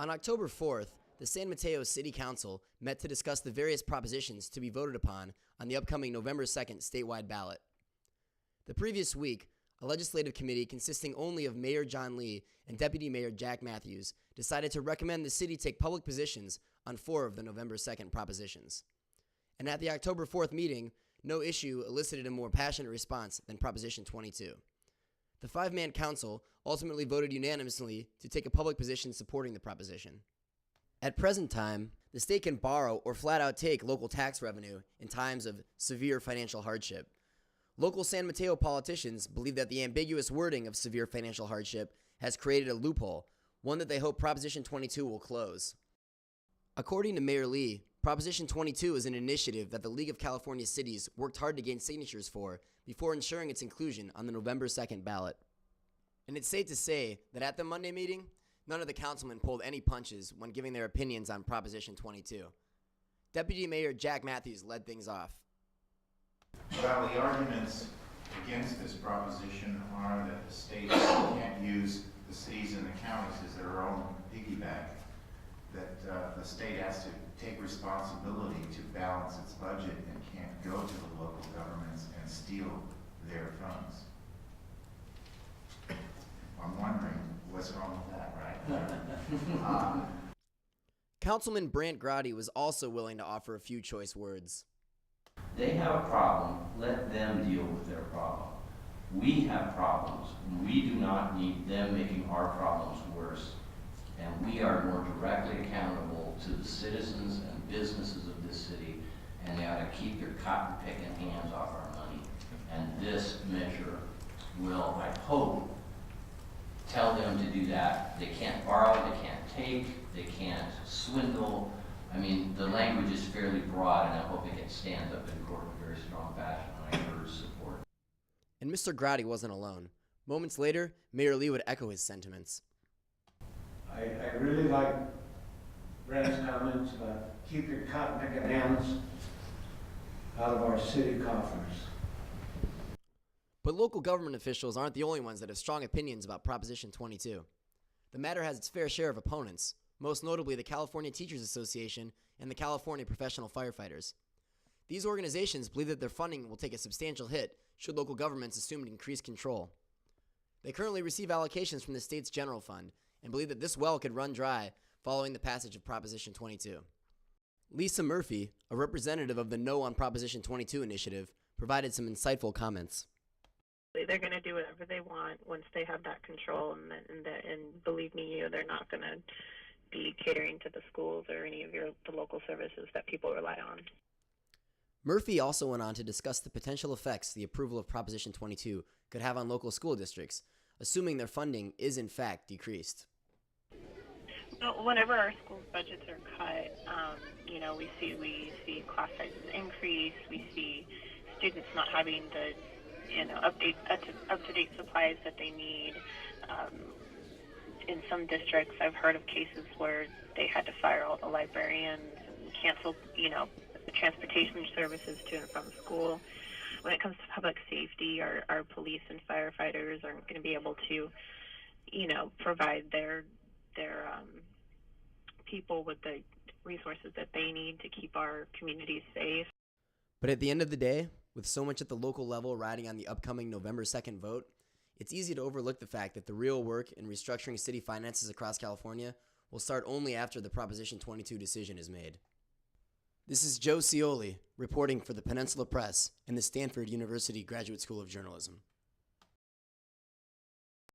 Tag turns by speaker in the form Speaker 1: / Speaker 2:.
Speaker 1: On October 4th, the San Mateo City Council met to discuss the various propositions to be voted upon on the upcoming November 2nd statewide ballot. The previous week, a legislative committee consisting only of Mayor John Lee and Deputy Mayor Jack Matthews decided to recommend the city take public positions on 4 of the November 2nd propositions. And at the October 4th meeting, no issue elicited a more passionate response than Proposition 22. The 5-man council ultimately voted unanimously to take a public position supporting the proposition. At present time, the state can borrow or flat out take local tax revenue in times of severe financial hardship. Local San Mateo politicians believe that the ambiguous wording of severe financial hardship has created a loophole, one that they hope Proposition 22 will close. According to Mayor Lee, Proposition 22 is an initiative that the League of California Cities worked hard to gain signatures for before ensuring its inclusion on the November 2nd ballot. And it's safe to say that at the Monday meeting, none of the councilmen pulled any punches when giving their opinions on Proposition 22. Deputy Mayor Jack Matthews led things off.
Speaker 2: Well, the arguments against this proposition are that the state can't use the cities and the counties as their own piggyback, that the state has to take responsibility to balance its budget and can't go to the local governments and steal their funds. I'm wondering what's wrong with that, right?
Speaker 1: Councilman Brant Grotti was also willing to offer a few choice words.
Speaker 3: They have a problem, let them deal with their problem. We have problems, we do not need them making our problems worse. And we are more directly accountable to the citizens and businesses of this city, and they ought to keep their cotton-picking hands off our money. And this measure will, I hope, tell them to do that. They can't borrow, they can't take, they can't swindle. I mean, the language is fairly broad, and I hope it can stand up in court in a very strong fashion, and I urge support.
Speaker 1: And Mr. Grotti wasn't alone. Moments later, Mayor Lee would echo his sentiments.
Speaker 4: I really like Brent's comments about keep your cotton-picking hands out of our city coffers.
Speaker 1: But local government officials aren't the only ones that have strong opinions about Proposition 22. The matter has its fair share of opponents, most notably the California Teachers Association and the California Professional Firefighters. These organizations believe that their funding will take a substantial hit should local governments assume increased control. They currently receive allocations from the state's general fund and believe that this well could run dry following the passage of Proposition 22. Lisa Murphy, a representative of the No on Proposition 22 initiative, provided some insightful comments.
Speaker 5: They're going to do whatever they want once they have that control, and believe me, they're not going to be catering to the schools or any of the local services that people rely on.
Speaker 1: Murphy also went on to discuss the potential effects the approval of Proposition 22 could have on local school districts, assuming their funding is in fact decreased.
Speaker 5: So whenever our schools' budgets are cut, we see class sizes increase. We see students not having the up-to-date supplies that they need. In some districts, I've heard of cases where they had to fire all the librarians and cancel, the transportation services to and from school. When it comes to public safety, our police and firefighters aren't going to be able to, provide their people with the resources that they need to keep our communities safe.
Speaker 1: But at the end of the day, with so much at the local level riding on the upcoming November 2nd vote, it's easy to overlook the fact that the real work in restructuring city finances across California will start only after the Proposition 22 decision is made. This is Joe Scioli reporting for the Peninsula Press and the Stanford University Graduate School of Journalism.